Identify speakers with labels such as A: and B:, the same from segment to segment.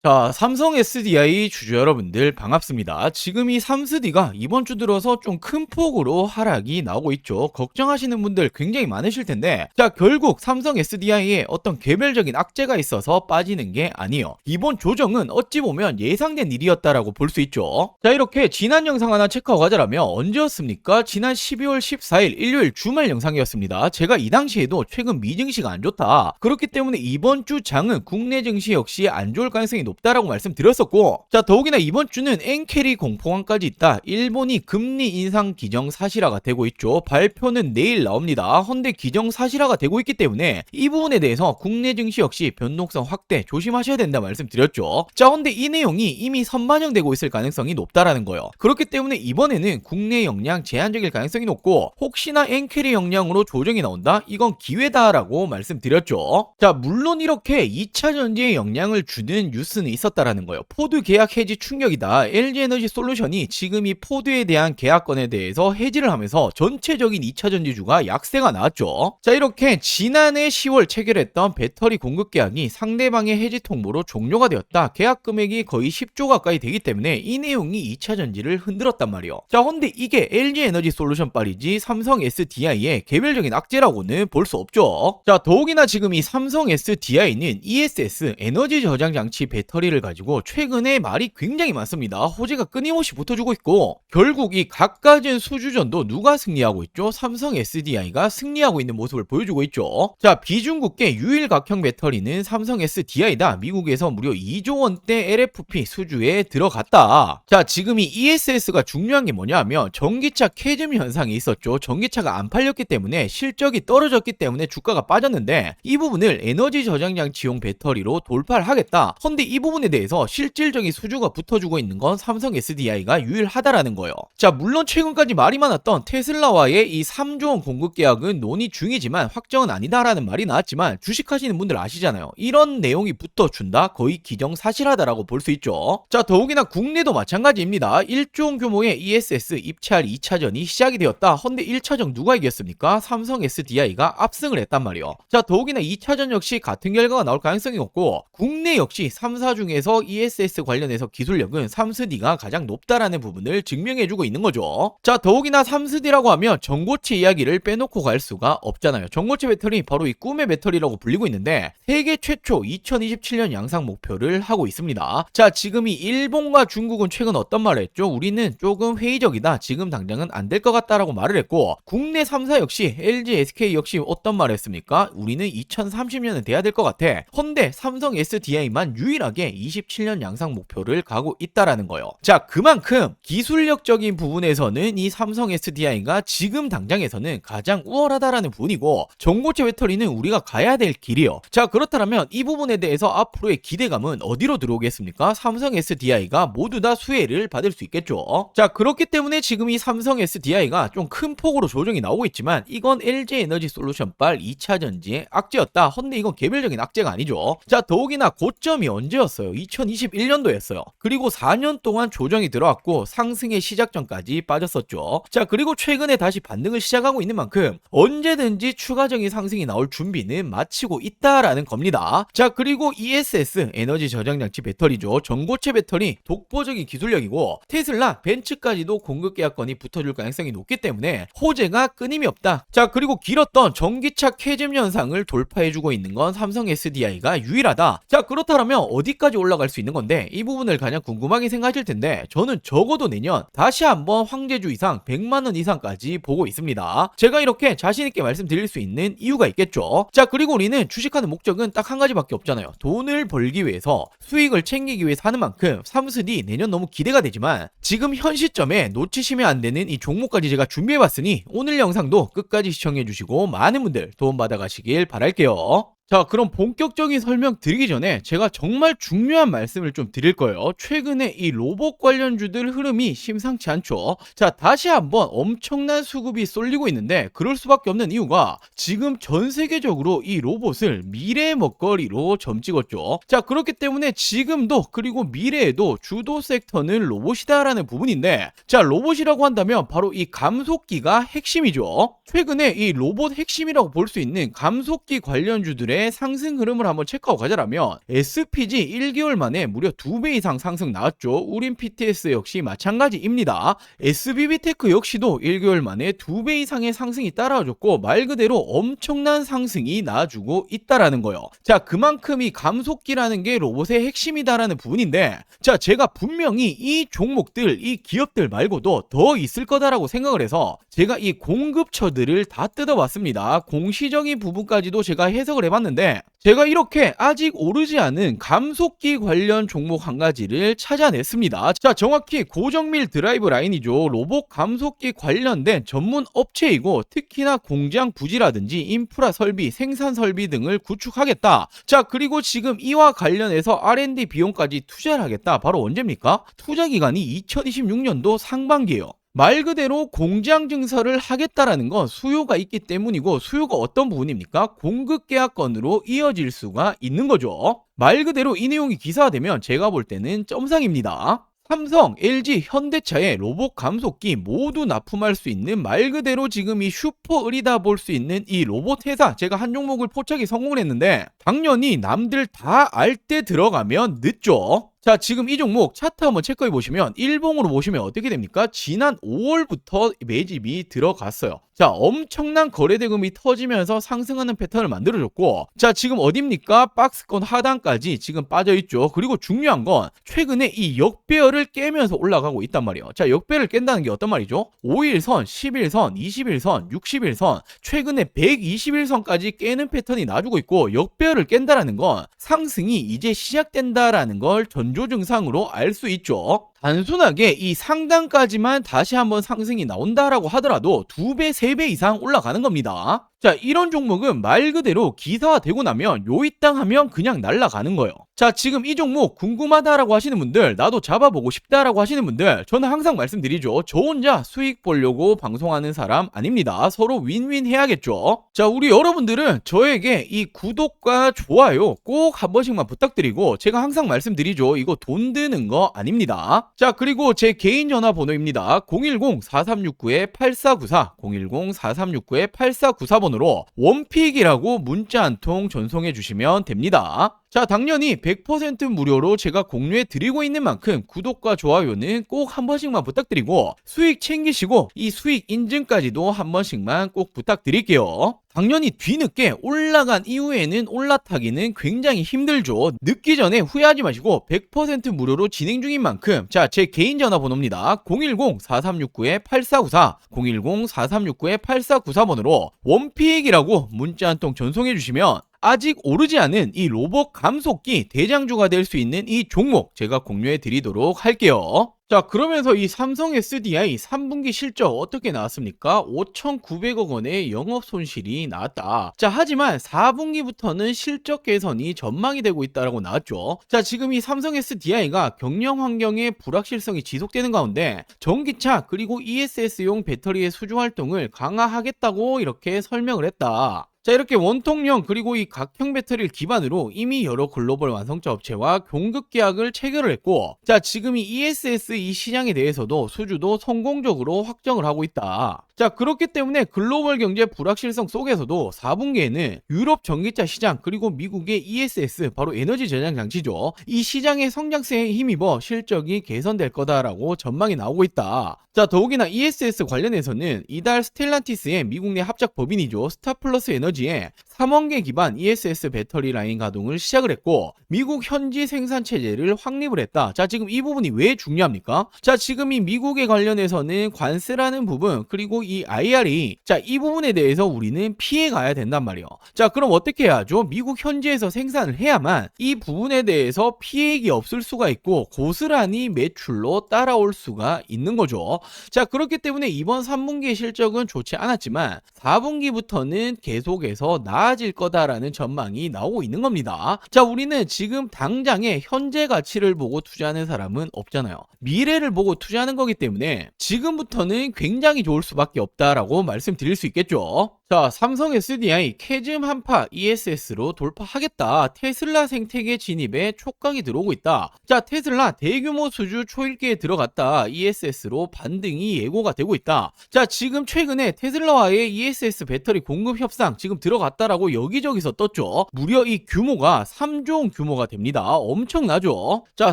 A: 자, 삼성 SDI 주주 여러분들 반갑습니다. 지금 이 삼스디가 이번 주 들어서 좀 큰 폭으로 하락이 나오고 있죠. 걱정하시는 분들 굉장히 많으실 텐데, 자, 결국 삼성 SDI에 어떤 개별적인 악재가 있어서 빠지는 게 아니에요. 이번 조정은 어찌 보면 예상된 일이었다라고 볼 수 있죠. 자, 이렇게 지난 영상 하나 체크하고 가자라면 언제였습니까? 지난 12월 14일 일요일 주말 영상이었습니다. 제가 이 당시에도 최근 미증시가 안 좋다, 그렇기 때문에 이번 주 장은 국내 증시 역시 안 좋을 가능성이 높다라고 말씀드렸었고, 자, 더욱이나 이번 주는 엔캐리 공포감까지 있다. 일본이 금리 인상 기정사실화가 되고 있죠. 발표는 내일 나옵니다. 헌데 기정사실화가 되고 있기 때문에 이 부분에 대해서 국내 증시 역시 변동성 확대 조심하셔야 된다 말씀드렸죠. 자, 헌데 이 내용이 이미 선반영되고 있을 가능성이 높다라는 거예요. 그렇기 때문에 이번에는 국내 역량 제한적일 가능성이 높고, 혹시나 엔캐리 역량으로 조정이 나온다? 이건 기회다라고 말씀드렸죠. 자, 물론 이렇게 2차 전지에 영향을 주는 뉴스는 있었다라는 거예요. 포드 계약 해지 충격이다. LG에너지 솔루션이 지금 이 포드에 대한 계약건에 대해서 해지를 하면서 전체적인 2차 전지주가 약세가 나왔죠. 자, 이렇게 지난해 10월 체결했던 배터리 공급 계약이 상대방의 해지 통보로 종료가 되었다. 계약 금액이 거의 10조 가까이 되기 때문에 이 내용이 2차 전지를 흔들었단 말이에요. 자, 근데 이게 LG에너지 솔루션 빨이지 삼성 SDI의 개별적인 악재라고는 볼 수 없죠. 자, 더욱이나 지금 이 삼성 SDI는 ESS 에너지 저장 장치 배터리를 가지고 최근에 말이 굉장히 많습니다. 호재가 끊임없이 붙어주고 있고, 결국 이 각가진 수주전도 누가 승리하고 있죠? 삼성 SDI가 승리하고 있는 모습을 보여주고 있죠. 자, 비중국계 유일 각형 배터리는 삼성 SDI다. 미국에서 무려 2조 원대 LFP 수주에 들어갔다. 자, 지금 이 ESS가 중요한 게 뭐냐 하면 전기차 캐즘 현상이 있었죠. 전기차가 안 팔렸기 때문에 실적이 떨어졌기 때문에 주가가 빠졌는데, 이 부분을 에너지 저장 장치용 배터리로 돌파를 하겠다. 헌데 이 부분에 대해서 실질적인 수주가 붙어주고 있는 건 삼성 SDI가 유일하다라는 거예요. 자, 물론 최근까지 말이 많았던 테슬라와의 이 3조 원 공급 계약은 논의 중이지만 확정은 아니다라는 말이 나왔지만, 주식하시는 분들 아시잖아요. 이런 내용이 붙어준다? 거의 기정사실하다라고 볼 수 있죠. 자, 더욱이나 국내도 마찬가지입니다. 1조 원 규모의 ESS 입찰 2차전이 시작이 되었다. 헌데 1차전 누가 이겼습니까? 삼성 SDI가 압승을 했단 말이에요. 자, 더욱이나 2차전 역시 같은 결과가 나올 가능성이 없고, 국내 역시 3사 중에서 ESS 관련해서 기술력은 삼스디가 가장 높다라는 부분을 증명해주고 있는 거죠. 자, 더욱이나 삼스디라고 하면 전고체 이야기를 빼놓고 갈 수가 없잖아요. 전고체 배터리 바로 이 꿈의 배터리라고 불리고 있는데, 세계 최초 2027년 양상 목표를 하고 있습니다. 자, 지금 이 일본과 중국은 최근 어떤 말을 했죠? 우리는 조금 회의적이다. 지금 당장은 안 될 것 같다라고 말을 했고, 국내 3사 역시 LG, SK 역시 어떤 말을 했습니까? 우리는 2030년은 돼야 될 것 같아. 헌데 삼성 SDI만 유일하게 27년 양상 목표를 가고 있다라는 거예요. 자, 그만큼 기술력적인 부분에서는 이 삼성 SDI가 지금 당장에서는 가장 우월하다라는 부분이고, 전고체 배터리는 우리가 가야 될 길이요. 자, 그렇다면 이 부분에 대해서 앞으로의 기대감은 어디로 들어오겠습니까? 삼성 SDI가 모두 다 수혜를 받을 수 있겠죠. 자, 그렇기 때문에 지금 이 삼성 SDI가 좀 큰 폭으로 조정이 나오고 있지만, 이건 LG에너지 솔루션빨 2차 전지의 악재였다. 헌데 이건 개별적인 악재가 아니죠. 자, 더욱이나 고점이 언제였어요? 2021년도였어요. 그리고 4년 동안 조정이 들어왔고 상승의 시작전까지 빠졌었죠. 자, 그리고 최근에 다시 반등을 시작하고 있는 만큼 언제든지 추가적인 상승이 나올 준비는 마치고 있다라는 겁니다. 자, 그리고 ESS 에너지 저장장치 배터리죠. 전고체 배터리 독보적인 기술력이고, 테슬라, 벤츠까지도 공급 계약건이 붙어줄 가능성이 높기 때문에 호재가 끊임이 없다. 자, 그리고 길었던 전기차 캐즘 현상을 돌파해주고 있는 건 삼성 SDI가 유일하다. 자, 그렇다면 어디까지 올라갈 수 있는 건데, 이 부분을 가장 궁금하게 생각하실 텐데, 저는 적어도 내년 다시 한번 황제주 이상 100만원 이상까지 보고 있습니다. 제가 이렇게 자신있게 말씀드릴 수 있는 이유가 있겠죠. 자, 그리고 우리는 주식하는 목적은 딱 한 가지밖에 없잖아요. 돈을 벌기 위해서, 수익을 챙기기 위해서 하는 만큼 삼스디 내년 너무 기대가 되지만, 지금 현 시점에 놓치시면 안 되는 이 종목까지 제가 준비해봤으니 오늘 영상도 끝까지 시청해주시고 많은 분들 도움받아 가시길 바랄게요. 자, 그럼 본격적인 설명 드리기 전에 제가 정말 중요한 말씀을 좀 드릴 거예요. 최근에 이 로봇 관련주들 흐름이 심상치 않죠. 자, 다시 한번 엄청난 수급이 쏠리고 있는데, 그럴 수밖에 없는 이유가 지금 전 세계적으로 이 로봇을 미래의 먹거리로 점찍었죠. 자, 그렇기 때문에 지금도 그리고 미래에도 주도 섹터는 로봇이다라는 부분인데, 자, 로봇이라고 한다면 바로 이 감속기가 핵심이죠. 최근에 이 로봇 핵심이라고 볼 수 있는 감속기 관련주들의 주의 상승 흐름을 한번 체크하고 가자라면 SPG 1개월 만에 무려 2배 이상 상승 나왔죠. 우린 PTS 역시 마찬가지입니다. SBB테크 역시도 1개월 만에 2배 이상의 상승이 따라와줬고 말 그대로 엄청난 상승이 나와주고 있다라는 거예요. 자, 그만큼 이 감속기라는 게 로봇의 핵심이다라는 부분인데, 자, 제가 분명히 이 종목들, 이 기업들 말고도 더 있을 거다라고 생각을 해서 제가 이 공급처들을 다 뜯어봤습니다. 공시적인 부분까지도 제가 해석을 해봤는데, 제가 이렇게 아직 오르지 않은 감속기 관련 종목 한 가지를 찾아냈습니다. 자, 정확히 고정밀 드라이브 라인이죠. 로봇 감속기 관련된 전문 업체이고, 특히나 공장 부지라든지 인프라 설비, 생산 설비 등을 구축하겠다. 자, 그리고 지금 이와 관련해서 R&D 비용까지 투자를 하겠다. 바로 언제입니까? 투자 기간이 2026년도 상반기예요. 말 그대로 공장 증설을 하겠다라는 건 수요가 있기 때문이고, 수요가 어떤 부분입니까? 공급 계약건으로 이어질 수가 있는 거죠. 말 그대로 이 내용이 기사화되면 제가 볼 때는 점상입니다. 삼성, LG, 현대차의 로봇 감속기 모두 납품할 수 있는 말 그대로 지금 이 슈퍼을이다 볼 수 있는 이 로봇 회사, 제가 한 종목을 포착이 성공을 했는데 당연히 남들 다 알 때 들어가면 늦죠. 자, 지금 이 종목 차트 한번 체크해 보시면 일봉으로 보시면 어떻게 됩니까? 지난 5월부터 매집이 들어갔어요. 자, 엄청난 거래 대금이 터지면서 상승하는 패턴을 만들어줬고, 자, 지금 어딥니까? 박스권 하단까지 지금 빠져있죠. 그리고 중요한 건 최근에 이 역배열을 깨면서 올라가고 있단 말이에요. 자, 역배를 깬다는 게 어떤 말이죠? 5일선, 10일선, 20일선, 60일선, 최근에 120일선까지 깨는 패턴이 나주고 있고, 역배열을 깬다라는 건 상승이 이제 시작된다라는 걸 전조 증상으로 알 수 있죠. 단순하게 이 상단까지만 다시 한번 상승이 나온다라고 하더라도 2배, 3배 이상 올라가는 겁니다. 자, 이런 종목은 말 그대로 기사화되고 나면 요이땅 하면 그냥 날아가는 거예요. 자, 지금 이 종목 궁금하다라고 하시는 분들, 나도 잡아보고 싶다라고 하시는 분들, 저는 항상 말씀드리죠. 저 혼자 수익 보려고 방송하는 사람 아닙니다. 서로 윈윈 해야겠죠. 자, 우리 여러분들은 저에게 이 구독과 좋아요 꼭 한 번씩만 부탁드리고, 제가 항상 말씀드리죠. 이거 돈 드는 거 아닙니다. 자, 그리고 제 개인 전화번호입니다. 010-4369-8494, 010-4369-8494번으로 원픽이라고 문자 한 통 전송해 주시면 됩니다. 자, 당연히 100% 무료로 제가 공유해 드리고 있는 만큼 구독과 좋아요는 꼭 한 번씩만 부탁드리고, 수익 챙기시고 이 수익 인증까지도 한 번씩만 꼭 부탁드릴게요. 당연히 뒤늦게 올라간 이후에는 올라타기는 굉장히 힘들죠. 늦기 전에 후회하지 마시고 100% 무료로 진행 중인 만큼, 자, 제 개인 전화번호입니다. 010-4369-8494, 010-4369-8494번으로 원픽이라고 문자 한 통 전송해 주시면 아직 오르지 않은 이 로봇 감속기 대장주가 될 수 있는 이 종목 제가 공유해 드리도록 할게요. 자, 그러면서 이 삼성 SDI 3분기 실적 어떻게 나왔습니까? 5,900억 원의 영업 손실이 나왔다. 자, 하지만 4분기부터는 실적 개선이 전망이 되고 있다라고 나왔죠. 자, 지금 이 삼성 SDI가 경영 환경의 불확실성이 지속되는 가운데 전기차 그리고 ESS용 배터리의 수주 활동을 강화하겠다고 이렇게 설명을 했다. 자, 이렇게 원통형 그리고 이 각형 배터리를 기반으로 이미 여러 글로벌 완성차 업체와 공급 계약을 체결을 했고, 자, 지금 이 ESS 이 시장에 대해서도 수주도 성공적으로 확정을 하고 있다. 자, 그렇기 때문에 글로벌 경제 불확실성 속에서도 4분기에는 유럽 전기차 시장 그리고 미국의 ESS, 바로 에너지 저장 장치죠, 이 시장의 성장세에 힘입어 실적이 개선될 거다라고 전망이 나오고 있다. 자, 더욱이나 ESS 관련해서는 이달 스텔란티스의 미국 내 합작 법인이죠, 스타플러스 에너지에 3원계 기반 ESS 배터리 라인 가동을 시작을 했고, 미국 현지 생산 체제를 확립을 했다. 자, 지금 이 부분이 왜 중요합니까? 자, 지금 이 미국에 관련해서는 관세라는 부분 그리고 이 IRA, 자, 이 부분에 대해서 우리는 피해 가야 된단 말이에요. 자, 그럼 어떻게 해야죠? 미국 현지에서 생산을 해야만 이 부분에 대해서 피해액이 없을 수가 있고 고스란히 매출로 따라올 수가 있는 거죠. 자, 그렇기 때문에 이번 3분기의 실적은 좋지 않았지만 4분기부터는 계속해서 나아질 거다라는 전망이 나오고 있는 겁니다. 자, 우리는 지금 당장의 현재 가치를 보고 투자하는 사람은 없잖아요. 미래를 보고 투자하는 거기 때문에 지금부터는 굉장히 좋을 수밖에 없다라고 말씀드릴 수 있겠죠. 자, 삼성 SDI 캐즘 한파 ESS로 돌파하겠다. 테슬라 생태계 진입에 촉각이 들어오고 있다. 자, 테슬라 대규모 수주 초일기에 들어갔다. ESS로 반등이 예고가 되고 있다. 자, 지금 최근에 테슬라와의 ESS 배터리 공급 협상 지금 지금 들어갔다라고 여기저기서 떴죠. 무려 이 규모가 3조 원 규모가 됩니다. 엄청나죠. 자,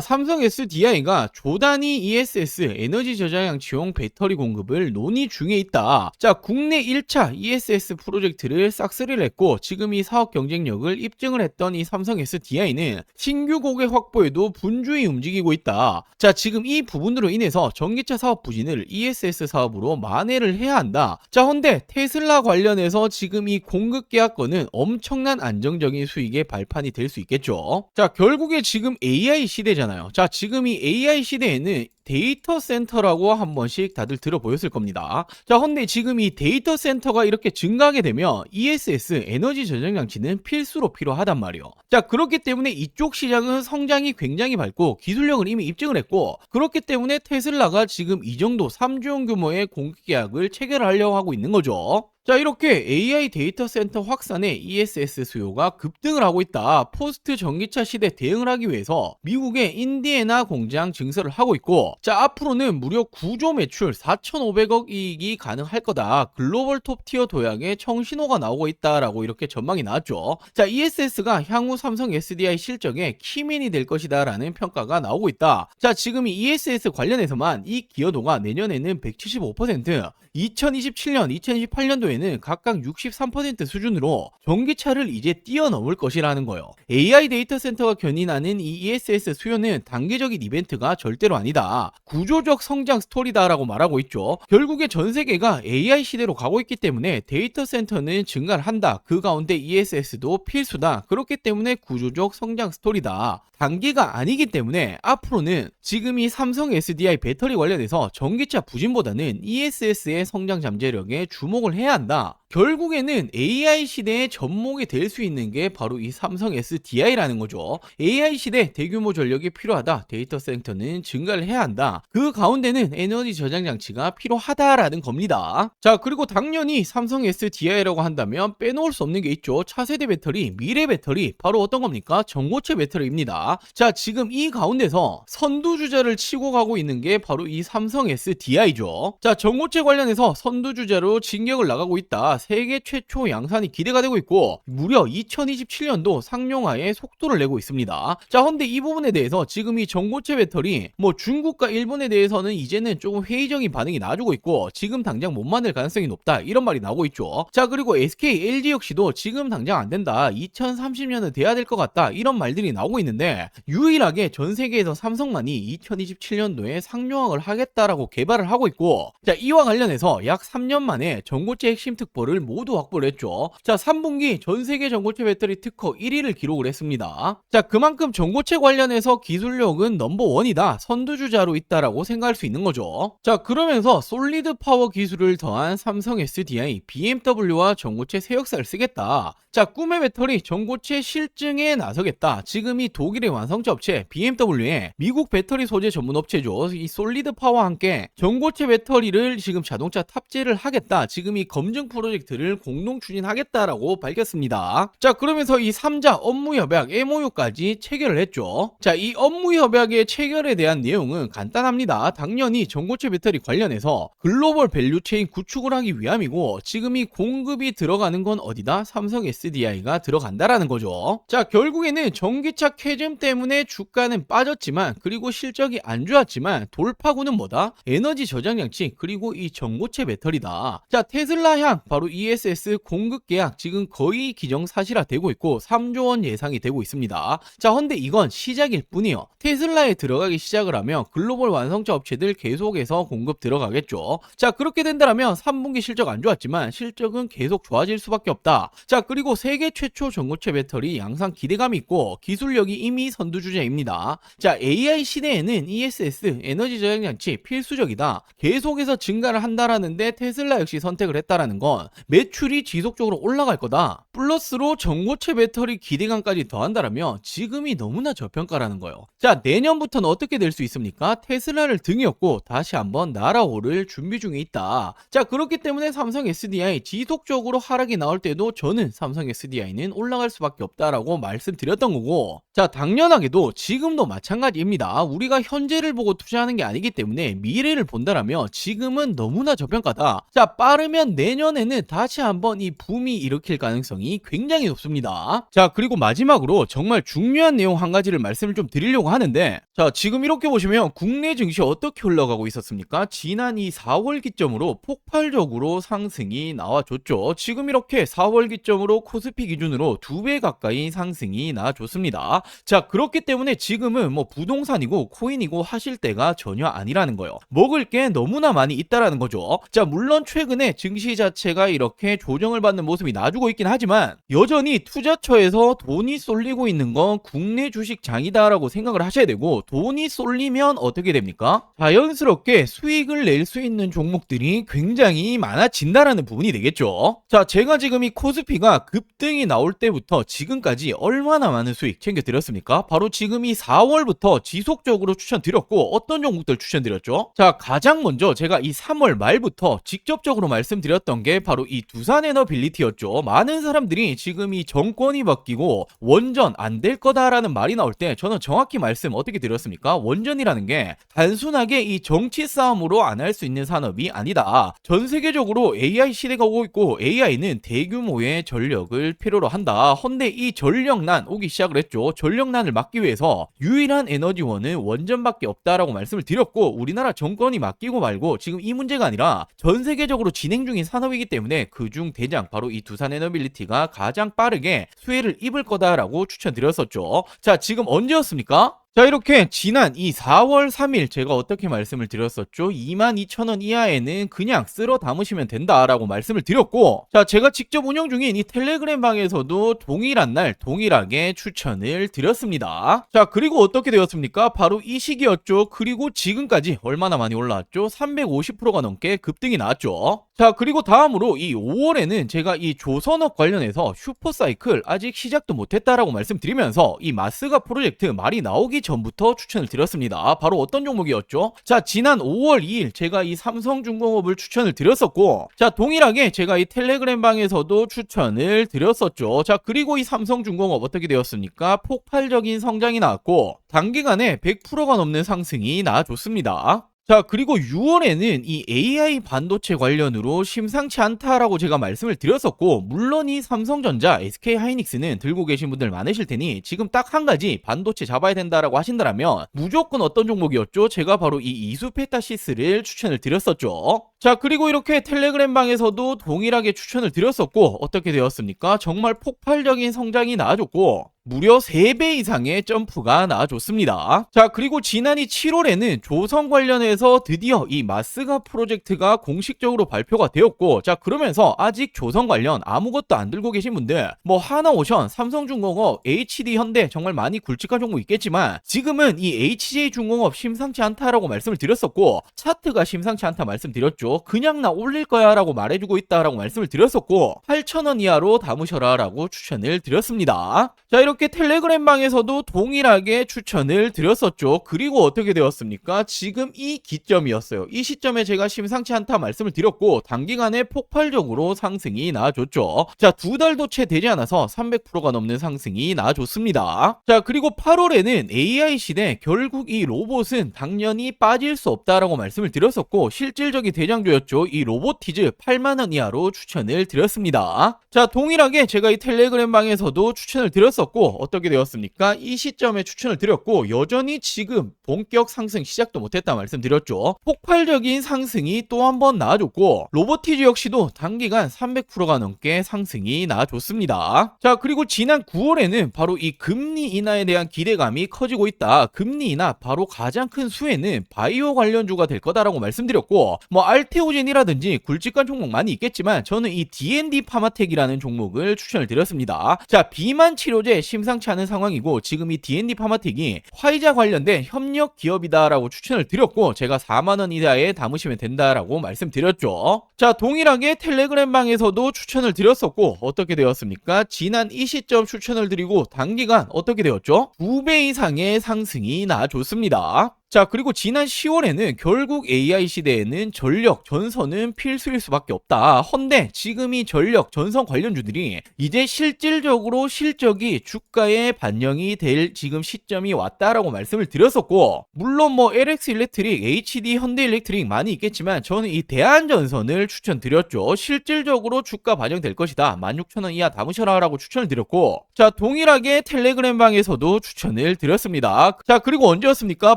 A: 삼성 SDI가 조단위 ESS 에너지 저장장치용 배터리 공급을 논의 중에 있다. 자, 국내 1차 ESS 프로젝트를 싹쓸이를 했고 지금 이 사업 경쟁력을 입증을 했던 이 삼성 SDI는 신규 고객 확보에도 분주히 움직이고 있다. 자, 지금 이 부분으로 인해서 전기차 사업 부진을 ESS 사업으로 만회를 해야 한다. 자, 헌데 테슬라 관련해서 지금 이 공급 계약권은 엄청난 안정적인 수익의 발판이 될 수 있겠죠. 자, 결국에 지금 AI 시대잖아요. 자, 지금 이 AI 시대에는 데이터 센터라고 한 번씩 다들 들어보였을 겁니다. 자, 근데 지금 이 데이터 센터가 이렇게 증가하게 되면 ESS 에너지 저장 장치는 필수로 필요하단 말이에요. 자, 그렇기 때문에 이쪽 시장은 성장이 굉장히 밝고 기술력을 이미 입증을 했고 그렇기 때문에 테슬라가 지금 이 정도 3조 원 규모의 공급 계약을 체결하려고 하고 있는 거죠. 자, 이렇게 AI 데이터 센터 확산에 ESS 수요가 급등을 하고 있다. 포스트 전기차 시대 대응을 하기 위해서 미국의 인디애나 공장 증설을 하고 있고 자, 앞으로는 무려 9조 매출 4,500억 이익이 가능할 거다. 글로벌 톱티어 도약의 청신호가 나오고 있다라고 이렇게 전망이 나왔죠. 자, ESS가 향후 삼성 SDI 실적의 키맨이 될 것이다 라는 평가가 나오고 있다. 자, 지금 이 ESS 관련해서만 이 기여도가 내년에는 175%, 2027년, 2028년도에는 각각 63% 수준으로 전기차를 이제 뛰어넘을 것이라는 거예요. AI 데이터 센터가 견인하는 이 ESS 수요는 단계적인 이벤트가 절대로 아니다. 구조적 성장 스토리다라고 말하고 있죠. 결국에 전 세계가 AI 시대로 가고 있기 때문에 데이터 센터는 증가를 한다. 그 가운데 ESS도 필수다. 그렇기 때문에 구조적 성장 스토리다. 단기가 아니기 때문에 앞으로는 지금 이 삼성 SDI 배터리 관련해서 전기차 부진보다는 ESS의 성장 잠재력에 주목을 해야 한다. 결국에는 AI 시대의 접목이 될 수 있는 게 바로 이 삼성 SDI라는 거죠. AI 시대 대규모 전력이 필요하다. 데이터 센터는 증가를 해야 한다. 그 가운데는 에너지 저장 장치가 필요하다라는 겁니다. 자, 그리고 당연히 삼성 SDI라고 한다면 빼놓을 수 없는 게 있죠. 차세대 배터리, 미래 배터리, 바로 어떤 겁니까? 전고체 배터리입니다. 자, 지금 이 가운데서 선두주자를 치고 가고 있는 게 바로 이 삼성 SDI죠. 자, 전고체 관련해서 선두주자로 진격을 나가고 있다. 세계 최초 양산이 기대가 되고 있고 무려 2027년도 상용화에 속도를 내고 있습니다. 자, 근데 이 부분에 대해서 지금 이 전고체 배터리 중국과 일본에 대해서는 이제는 조금 회의적인 반응이 나와주고 있고 지금 당장 못 만들 가능성이 높다 이런 말이 나오고 있죠. 자, 그리고 SK, LG 역시도 지금 당장 안 된다. 2030년은 돼야 될 것 같다 이런 말들이 나오고 있는데 유일하게 전 세계에서 삼성만이 2027년도에 상용화를 하겠다라고 개발을 하고 있고 자, 이와 관련해서 약 3년 만에 전고체 핵심 특보를 모두 확보를 했죠. 자, 3분기 전 세계 전고체 배터리 특허 1위를 기록을 했습니다. 자, 그만큼 전고체 관련해서 기술력은 넘버원이다. 선두주자로 있다라고 생각할 수 있는 거죠. 자, 그러면서 솔리드 파워 기술을 더한 삼성 SDI, BMW와 전고체 새 역사를 쓰겠다. 자, 꿈의 배터리 전고체 실증에 나서겠다. 지금 이 독일의 완성차 업체 BMW에 미국 배터리 소재 전문 업체죠. 이 솔리드 파워와 함께 전고체 배터리를 지금 자동차 탑재를 하겠다. 지금 이 검증 프로젝트를 공동 추진하겠다라고 밝혔습니다. 자, 그러면서 이 3자 업무 협약 MOU까지 체결을 했죠. 자, 이 업무 협약의 체결에 대한 내용은 간단합니다. 당연히 전고체 배터리 관련해서 글로벌 밸류체인 구축을 하기 위함이고 지금 이 공급이 들어가는 건 어디다? 삼성 SDI가 들어간다라는 거죠. 자, 결국에는 전기차 캐즘 때문에 주가는 빠졌지만 그리고 실적이 안 좋았지만 돌파구는 뭐다? 에너지 저장 장치 그리고 이 전고체 배터리다. 자, 테슬라향 바로 ESS 공급 계약 지금 거의 기정사실화되고 있고 3조 원 예상이 되고 있습니다. 자, 근데 이건 시작일 뿐이요. 테슬라에 들어가기 시작을 하면 글로벌 완성차 업체들 계속해서 공급 들어가겠죠. 자, 그렇게 된다면 3분기 실적 안 좋았지만 실적은 계속 좋아질 수밖에 없다. 자, 그리고 세계 최초 전고체 배터리 양산 기대감이 있고 기술력이 이미 선두주자입니다. 자, AI 시대에는 ESS 에너지 저장 장치 필수적이다. 계속해서 증가를 한다라는데 테슬라 역시 선택을 했다라는 건 매출이 지속적으로 올라갈 거다. 플러스로 전고체 배터리 기대감까지 더한다라면 지금이 너무나 저평가라는 거예요. 자, 내년부터는 어떻게 될 수 있습니까? 테슬라를 등이었고 다시 한번 날아오를 준비 중에 있다. 자, 그렇기 때문에 삼성 SDI 지속적으로 하락이 나올 때도 저는 삼성 SDI는 올라갈 수밖에 없다라고 말씀드렸던 거고, 자, 당연하게도 지금도 마찬가지입니다. 우리가 현재를 보고 투자하는 게 아니기 때문에 미래를 본다라면 지금은 너무나 저평가다. 자, 빠르면 내년에는 다시 한번 이 붐이 일으킬 가능성이 굉장히 높습니다. 자, 그리고 마지막으로 정말 중요한 내용 한 가지를 말씀을 좀 드리려고 하는데, 자, 지금 이렇게 보시면 국내 증시 어떻게 올라가고 있었습니까? 지난 이 4월 기점으로 폭발적으로 상승이 나와줬죠. 지금 이렇게 4월 기점으로 코스피 기준으로 2배 가까이 상승이 나와줬습니다. 자, 그렇기 때문에 지금은 뭐 부동산이고 코인이고 하실 때가 전혀 아니라는 거예요. 먹을 게 너무나 많이 있다라는 거죠. 자, 물론 최근에 증시 자체가 이렇게 조정을 받는 모습이 나와주고 있긴 하지만 여전히 투자처에서 돈이 쏠리고 있는 건 국내 주식장이다라고 생각을 하셔야 되고, 돈이 쏠리면 어떻게 됩니까? 자연스럽게 수익을 낼 수 있는 종목들이 굉장히 많아진다라는 부분이 되겠죠. 자, 제가 지금 이 코스피가 급등이 나올 때부터 지금까지 얼마나 많은 수익 챙겨드렸습니까? 바로 지금 이 4월부터 지속적으로 추천드렸고, 어떤 종목들 추천드렸죠? 자, 가장 먼저 제가 이 3월 말부터 직접적으로 말씀드렸던 게 바로 이 두산에너빌리티였죠. 많은 사람들이 지금 이 정권이 바뀌고 원전 안 될 거다라는 말이 나올 때 저는 정확히 말씀 어떻게 드렸습니까? 원전이라는 게 단순하게 이 정치 싸움으로 안 할 수 있는 산업이 아니다. 전 세계적으로 AI 시대가 오고 있고 AI는 대규모의 전력을 필요로 한다. 헌데 이 전력난 오기 시작을 했죠. 전력난을 막기 위해서 유일한 에너지원은 원전밖에 없다라고 말씀을 드렸고, 우리나라 정권이 맡기고 말고 지금 이 문제가 아니라 전 세계적으로 진행 중인 산업이기 때문에 그중 대장 바로 이 두산에너빌리티가 가장 빠르게 수혜를 입을 거다라고 추천드렸었죠. 자, 지금 언제였습니까? 자, 이렇게 지난 이 4월 3일 제가 어떻게 말씀을 드렸었죠? 22,000원 이하에는 그냥 쓸어 담으시면 된다라고 말씀을 드렸고, 자, 제가 직접 운영 중인 이 텔레그램 방에서도 동일한 날 동일하게 추천을 드렸습니다. 자, 그리고 어떻게 되었습니까? 바로 이 시기였죠. 그리고 지금까지 얼마나 많이 올라왔죠? 350%가 넘게 급등이 나왔죠. 자, 그리고 다음으로 이 5월에는 제가 이 조선업 관련해서 슈퍼사이클 아직 시작도 못했다라고 말씀드리면서 이 마스가 프로젝트 말이 나오기 전부터 추천을 드렸습니다. 바로 어떤 종목이었죠? 자, 지난 5월 2일 제가 이 삼성중공업을 추천을 드렸었고, 자, 동일하게 제가 이 텔레그램 방에서도 추천을 드렸었죠. 자, 그리고 이 삼성중공업 어떻게 되었습니까? 폭발적인 성장이 나왔고 단기간에 100%가 넘는 상승이 나와줬습니다. 자, 그리고 6월에는 이 AI 반도체 관련으로 심상치 않다라고 제가 말씀을 드렸었고, 물론 이 삼성전자, SK하이닉스는 들고 계신 분들 많으실 테니 지금 딱 한 가지 반도체 잡아야 된다라고 하신다면 무조건 어떤 종목이었죠? 제가 바로 이 이수페타시스를 추천을 드렸었죠. 자, 그리고 이렇게 텔레그램 방에서도 동일하게 추천을 드렸었고, 어떻게 되었습니까? 정말 폭발적인 성장이 나와줬고 무려 3배 이상의 점프가 나와줬습니다. 자, 그리고 지난 이 7월에는 조선 관련해서 드디어 이 마스가 프로젝트가 공식적으로 발표가 되었고, 자, 그러면서 아직 조선 관련 아무것도 안 들고 계신 분들 뭐 하나오션, 삼성중공업, HD현대 정말 많이 굵직한 종목 있겠지만 지금은 이 HJ중공업 심상치 않다라고 말씀을 드렸었고, 차트가 심상치 않다 말씀드렸죠. 그냥 나 올릴 거야 라고 말해주고 있다라고 말씀을 드렸었고 8,000원 이하로 담으셔라 라고 추천을 드렸습니다. 자, 이렇게 텔레그램 방에서도 동일하게 추천을 드렸었죠. 그리고 어떻게 되었습니까? 지금 이 기점이었어요. 이 시점에 제가 심상치 않다 말씀을 드렸고 단기간에 폭발적으로 상승이 나와줬죠. 자, 2달도 채 되지 않아서 300%가 넘는 상승이 나와줬습니다. 자, 그리고 8월에는 AI 시대 결국 이 로봇은 당연히 빠질 수 없다라고 말씀을 드렸었고 실질적인 대장주였죠. 이 로보티즈 8만원 이하로 추천을 드렸습니다. 자, 동일하게 제가 이 텔레그램 방에서도 추천을 드렸었고 어떻게 되었습니까? 이 시점에 추천을 드렸고 여전히 지금 본격 상승 시작도 못했다 말씀드렸죠. 폭발적인 상승이 또 한 번 나와줬고 로보티즈 역시도 단기간 300%가 넘게 상승이 나와줬습니다. 자, 그리고 지난 9월에는 바로 이 금리 인하에 대한 기대감이 커지고 있다. 금리 인하 바로 가장 큰 수혜는 바이오 관련주가 될 거다라고 말씀드렸고 뭐 알테오젠이라든지 굵직한 종목 많이 있겠지만 저는 이 D&D 파마텍이라는 종목을 추천을 드렸습니다. 자, 비만 치료제 심상치 않은 상황이고 지금 이 D&D 파마텍이 화이자 관련된 협력 기업이다라고 추천을 드렸고 제가 4만원 이하에 담으시면 된다라고 말씀드렸죠. 자, 동일하게 텔레그램 방에서도 추천을 드렸었고 어떻게 되었습니까? 지난 이 시점 추천을 드리고 단기간 어떻게 되었죠? 2배 이상의 상승이 나와줬습니다. 자, 그리고 지난 10월에는 결국 AI 시대에는 전력, 전선은 필수일 수밖에 없다. 헌데 지금 이 전력, 전선 관련주들이 이제 실질적으로 실적이 주가에 반영이 될 지금 시점이 왔다라고 말씀을 드렸었고, 물론 뭐 LX 일렉트릭, HD 현대 일렉트릭 많이 있겠지만 저는 이 대한전선을 추천드렸죠. 실질적으로 주가 반영될 것이다. 16,000원 이하 담으셔라 라고 추천을 드렸고, 자, 동일하게 텔레그램 방에서도 추천을 드렸습니다. 자, 그리고 언제였습니까?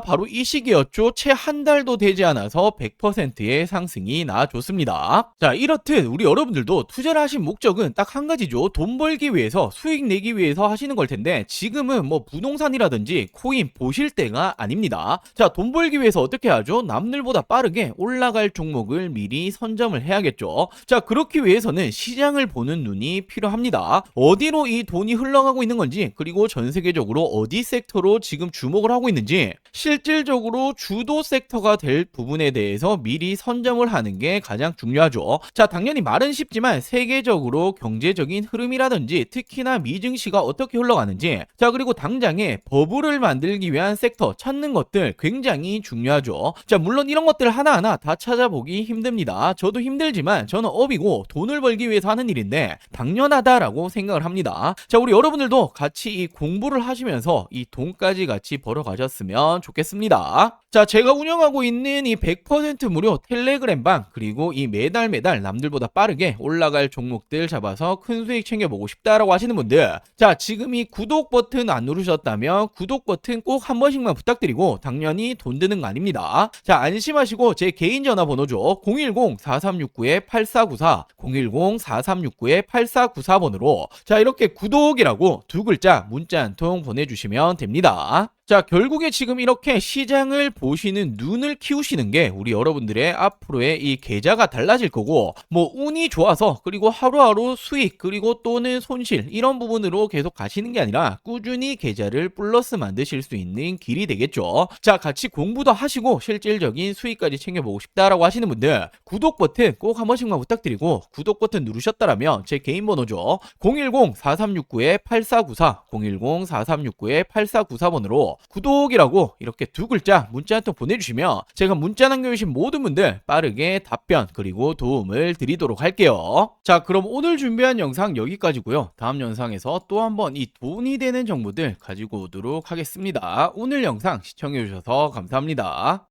A: 바로 이 시기였죠. 채 한 달도 되지 않아서 100%의 상승이 나와줬습니다. 자, 이렇듯 우리 여러분들도 투자를 하신 목적은 딱 한 가지죠. 돈 벌기 위해서, 수익 내기 위해서 하시는 걸 텐데 지금은 뭐 부동산이라든지 코인 보실 때가 아닙니다. 자, 돈 벌기 위해서 어떻게 하죠? 남들보다 빠르게 올라갈 종목을 미리 선점을 해야겠죠. 자, 그렇기 위해서는 시장을 보는 눈이 필요합니다. 어디로 이 돈이 흘러가고 있는 건지, 그리고 전 세계적으로 어디 섹터로 지금 주목을 하고 있는지, 실질적으로 주도 섹터가 될 부분에 대해서 미리 선점을 하는 게 가장 중요하죠. 자, 당연히 말은 쉽지만 세계적으로 경제적인 흐름이라든지 특히나 미증시가 어떻게 흘러가는지, 자, 그리고 당장에 버블을 만들기 위한 섹터 찾는 것들 굉장히 중요하죠. 자, 물론 이런 것들 하나하나 다 찾아보기 힘듭니다. 저도 힘들지만 저는 업이고 돈을 벌기 위해서 하는 일인데 당연하다라고 생각을 합니다. 자, 우리 여러분들도 같이 이 공부를 하시면서 이 돈까지 같이 벌어가셨으면 좋겠습니다. 자, 제가 운영하고 있는 이 100% 무료 텔레그램 방, 그리고 이 매달 남들보다 빠르게 올라갈 종목들 잡아서 큰 수익 챙겨보고 싶다라고 하시는 분들, 자, 지금 이 구독 버튼 안 누르셨다면 구독 버튼 꼭 한 번씩만 부탁드리고, 당연히 돈 드는 거 아닙니다. 자, 안심하시고 제 개인 전화번호죠. 010-4369-8494 010-4369-8494번으로 자, 이렇게 구독이라고 두 글자 문자 한 통 보내주시면 됩니다. 자, 결국에 지금 이렇게 시장을 보시는 눈을 키우시는 게 우리 여러분들의 앞으로의 이 계좌가 달라질 거고, 뭐 운이 좋아서 그리고 하루하루 수익 그리고 또는 손실 이런 부분으로 계속 가시는 게 아니라 꾸준히 계좌를 플러스 만드실 수 있는 길이 되겠죠. 자, 같이 공부도 하시고 실질적인 수익까지 챙겨보고 싶다라고 하시는 분들, 구독 버튼 꼭 한 번씩만 부탁드리고, 구독 버튼 누르셨다라면 제 개인 번호죠. 010-4369-8494 010-4369-8494번으로 구독이라고 이렇게 두 글자 문자 한 통 보내주시면 제가 문자 남겨주신 모든 분들 빠르게 답변 그리고 도움을 드리도록 할게요. 자, 그럼 오늘 준비한 영상 여기까지고요. 다음 영상에서 또 한번 이 돈이 되는 정보들 가지고 오도록 하겠습니다. 오늘 영상 시청해주셔서 감사합니다.